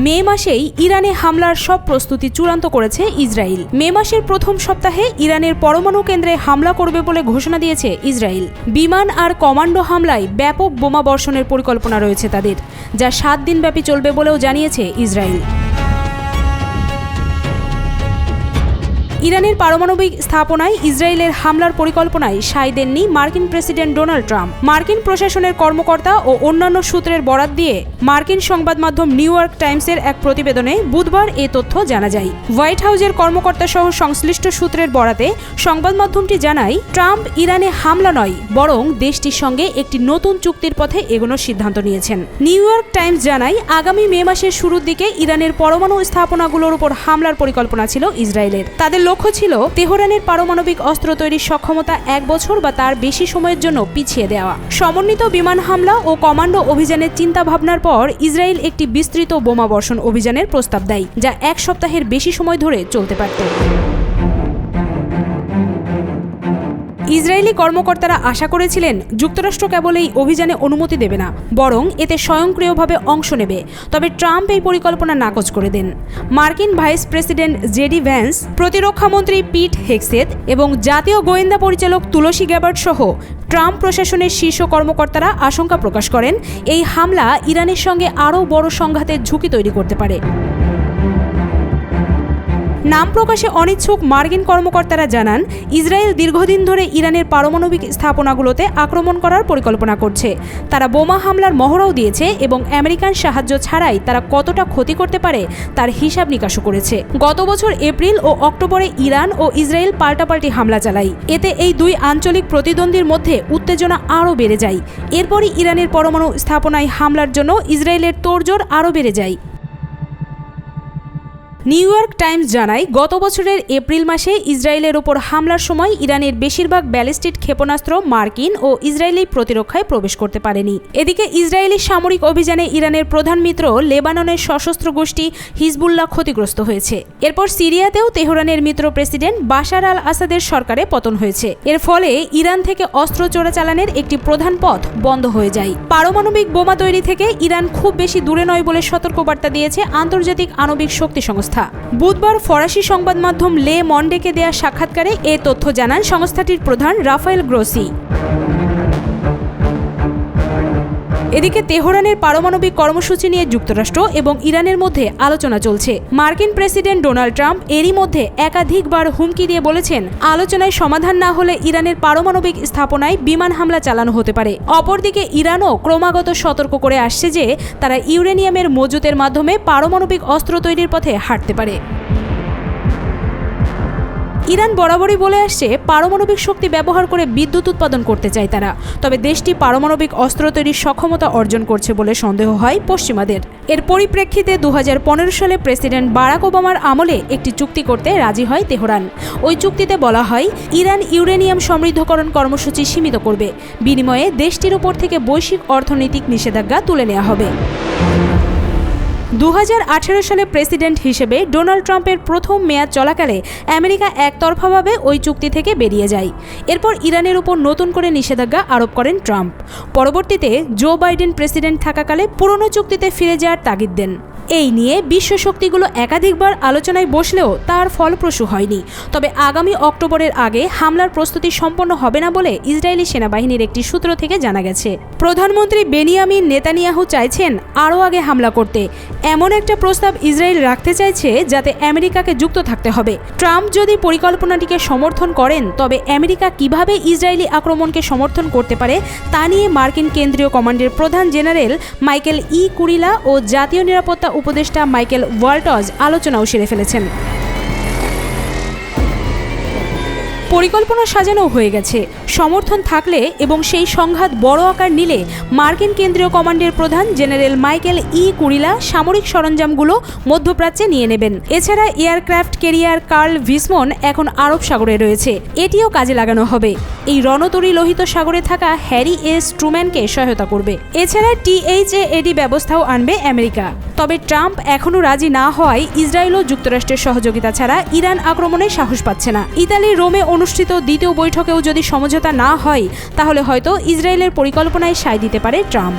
মে মাসেই ইরানে হামলার সব প্রস্তুতি চূড়ান্ত করেছে ইসরায়েল। মে মাসের প্রথম সপ্তাহে ইরানের পরমাণু কেন্দ্রে হামলা করবে বলে ঘোষণা দিয়েছে ইসরায়েল। বিমান আর কমান্ডো হামলায় ব্যাপক বোমা বর্ষণের পরিকল্পনা রয়েছে তাদের, যা 7 দিনব্যাপী চলবে বলেও জানিয়েছে ইসরায়েল। ইরানের পারমাণবিক স্থাপনায় ইসরায়েলের হামলার পরিকল্পনায় সায় দেননি মার্কিন প্রেসিডেন্ট ডোনাল্ড ট্রাম্প। মার্কিন প্রশাসনের কর্মকর্তা ও অন্যান্য সূত্রের বরাত দিয়ে মার্কিন সংবাদ মাধ্যম নিউ ইয়র্ক টাইমসের এক প্রতিবেদনে বুধবার এ তথ্য জানা যায়। হোয়াইট হাউসের কর্মকর্তা সহ সংশ্লিষ্ট সূত্রের বরাতে সংবাদ মাধ্যমটি জানায়, ট্রাম্প ইরানে হামলা নয়, বরং দেশটির সঙ্গে একটি নতুন চুক্তির পথে এগোনোর সিদ্ধান্ত নিয়েছেন। নিউ ইয়র্ক টাইমস জানায়, আগামী মে মাসের শুরুর দিকে ইরানের পরমাণু স্থাপনাগুলোর উপর হামলার পরিকল্পনা ছিল ইসরায়েলের। তাদের লক্ষ্য ছিল তেহরানের পারমাণবিক অস্ত্র তৈরির সক্ষমতা 1 বছর বা তার বেশি সময়ের জন্য পিছিয়ে দেওয়া। সমন্বিত বিমান হামলা ও কমান্ডো অভিযানের চিন্তা ভাবনার পর ইসরায়েল একটি বিস্তৃত বোমা বর্ষণ অভিযানের প্রস্তাব দেয়, যা 1 সপ্তাহের বেশি সময় ধরে চলতে পারত। ইসরায়েলি কর্মকর্তারা আশা করেছিলেন যুক্তরাষ্ট্র কেবল এই অভিযানে অনুমতি দেবে না, বরং এতে স্বয়ংক্রিয়ভাবে অংশ নেবে। তবে ট্রাম্প এই পরিকল্পনা নাকচ করে দেন। মার্কিন ভাইস প্রেসিডেন্ট জেডি ভ্যান্স, প্রতিরক্ষামন্ত্রী পিট হেগসেথ এবং জাতীয় গোয়েন্দা পরিচালক তুলসী গ্যাবার্ড সহ ট্রাম্প প্রশাসনের শীর্ষ কর্মকর্তারা আশঙ্কা প্রকাশ করেন, এই হামলা ইরানের সঙ্গে আরও বড় সংঘাতের ঝুঁকি তৈরি করতে পারে। নাম প্রকাশে অনিচ্ছুক মার্কিন কর্মকর্তারা জানান, ইসরায়েল দীর্ঘদিন ধরে ইরানের পারমাণবিক স্থাপনাগুলোতে আক্রমণ করার পরিকল্পনা করছে। তারা বোমা হামলার মহড়াও দিয়েছে এবং আমেরিকান সাহায্য ছাড়াই তারা কতটা ক্ষতি করতে পারে তার হিসাব নিকাশও করেছে। গত বছর এপ্রিল ও অক্টোবরে ইরান ও ইসরায়েল পাল্টাপাল্টি হামলা চালায়। এতে এই দুই আঞ্চলিক প্রতিদ্বন্দ্বীর মধ্যে উত্তেজনা আরও বেড়ে যায়। এরপরই ইরানের পরমাণু স্থাপনায় হামলার জন্য ইসরায়েলের তোড়জোড় আরও বেড়ে যায়। নিউ ইয়র্ক টাইমস জানায়, গত বছরের এপ্রিল মাসে ইসরায়েলের ওপর হামলার সময় ইরানের বেশিরভাগ ব্যালিস্টিক ক্ষেপণাস্ত্র মার্কিন ও ইসরায়েলি প্রতিরক্ষায় প্রবেশ করতে পারেনি। এদিকে ইসরায়েলি সামরিক অভিযানে ইরানের প্রধান মিত্র লেবাননের সশস্ত্র গোষ্ঠী হিজবুল্লাহ ক্ষতিগ্রস্ত হয়েছে। এরপর সিরিয়াতেও তেহরানের মিত্র প্রেসিডেন্ট বাশার আল আসাদের সরকারে পতন হয়েছে। এর ফলে ইরান থেকে অস্ত্র চোরাচালানের একটি প্রধান পথ বন্ধ হয়ে যায়। পারমাণবিক বোমা তৈরি থেকে ইরান খুব বেশি দূরে নয় বলে সতর্কবার্তা দিয়েছে আন্তর্জাতিক আণবিক শক্তি সংস্থা। বুধবার ফরাসি সংবাদ মাধ্যম লে মন্ডেকে দেয়া সাক্ষাৎকারে এ তথ্য জানান সংস্থাটির প্রধান রাফায়েল গ্রোসি। এদিকে তেহরানের পারমাণবিক কর্মসূচি নিয়ে যুক্তরাষ্ট্র এবং ইরানের মধ্যে আলোচনা চলছে। মার্কিন প্রেসিডেন্ট ডোনাল্ড ট্রাম্প এরই মধ্যে একাধিকবার হুমকি দিয়ে বলেছেন, আলোচনায় সমাধান না হলে ইরানের পারমাণবিক স্থাপনায় বিমান হামলা চালানো হতে পারে। অপরদিকে ইরানও ক্রমাগত সতর্ক করে আসছে যে তারা ইউরেনিয়ামের মজুতের মাধ্যমে পারমাণবিক অস্ত্র তৈরির পথে হাঁটতে পারে। ইরান বরাবরই বলে আসছে, পারমাণবিক শক্তি ব্যবহার করে বিদ্যুৎ উৎপাদন করতে চায় তারা। তবে দেশটি পারমাণবিক অস্ত্র তৈরির সক্ষমতা অর্জন করছে বলে সন্দেহ হয় পশ্চিমাদের। এর পরিপ্রেক্ষিতে 2015 সালে প্রেসিডেন্ট বারাক ওবামার আমলে একটি চুক্তি করতে রাজি হয় তেহরান। ওই চুক্তিতে বলা হয়, ইরান ইউরেনিয়াম সমৃদ্ধকরণ কর্মসূচি সীমিত করবে, বিনিময়ে দেশটির উপর থেকে বৈশ্বিক অর্থনৈতিক নিষেধাজ্ঞা তুলে নেওয়া হবে। 2018 সালে প্রেসিডেন্ট হিসেবে ডোনাল্ড ট্রাম্পের প্রথম মেয়াদ চলাকালে আমেরিকা একতরফাভাবে ওই চুক্তি থেকে বেরিয়ে যায়। এরপর ইরানের উপর নতুন করে নিষেধাজ্ঞা আরোপ করেন ট্রাম্প। পরবর্তীতে জো বাইডেন প্রেসিডেন্ট থাকাকালে পুরনো চুক্তিতে ফিরে যাওয়ার তাগিদ দেন। এই নিয়ে বিশ্ব শক্তিগুলো একাধিকবার আলোচনায় বসলেও তার ফলপ্রসূ হয়নি। তবে আগামী অক্টোবরের আগে হামলার প্রস্তুতি সম্পন্ন হবে না বলে ইসরায়েলি সেনাবাহিনীর একটি সূত্র থেকে জানা গেছে। প্রধানমন্ত্রী বেনিয়ামিন নেতানিয়াহু চাইছেন আরও আগে হামলা করতে। এমন একটা প্রস্তাব ইসরায়েল রাখতে চাইছে যাতে আমেরিকাকে যুক্ত থাকতে হবে। ট্রাম্প যদি পরিকল্পনাটিকে সমর্থন করেন, তবে আমেরিকা কিভাবে ইসরায়েলি আক্রমণকে সমর্থন করতে পারে তা নিয়ে মার্কিন কেন্দ্রীয় কমান্ডের প্রধান জেনারেল মাইকেল ই কুরিলা ও জাতীয় নিরাপত্তা উপদেষ্টা মাইকেল ওয়াল্টজ আলোচনাও সেরে ফেলেছেন। পরিকল্পনা সাজানো হয়ে গেছে। সমর্থন থাকলে এবং সেই সংঘাত বড় আকার নিলে মার্কিন কেন্দ্রীয় কমান্ডের প্রধান জেনারেল মাইকেল ই কুরিলা সামরিক সরঞ্জামগুলো মধ্যপ্রাচ্যে নিয়ে নেবেন। এছাড়া এয়ারক্রাফট ক্যারিয়ার কার্ল ভিসমন এখন আরব সাগরে রয়েছে, এটিও কাজে লাগানো হবে। এই রণতরী লোহিত সাগরে থাকা হ্যারি এস ট্রুম্যানকে সহায়তা করবে। এছাড়া টিএইচএএডি ব্যবস্থাও আনবে আমেরিকা। তবে ট্রাম্প এখনও রাজি না হওয়ায় ইসরায়েল ও যুক্তরাষ্ট্রের সহযোগিতা ছাড়া ইরান আক্রমণে সাহস পাচ্ছে না। ইতালির রোমে অনুষ্ঠিত দ্বিতীয় বৈঠকেও যদি সমঝোতা না হয়, তাহলে হয়তো ইসরায়েলের পরিকল্পনায় সায় দিতে পারে ট্রাম্প।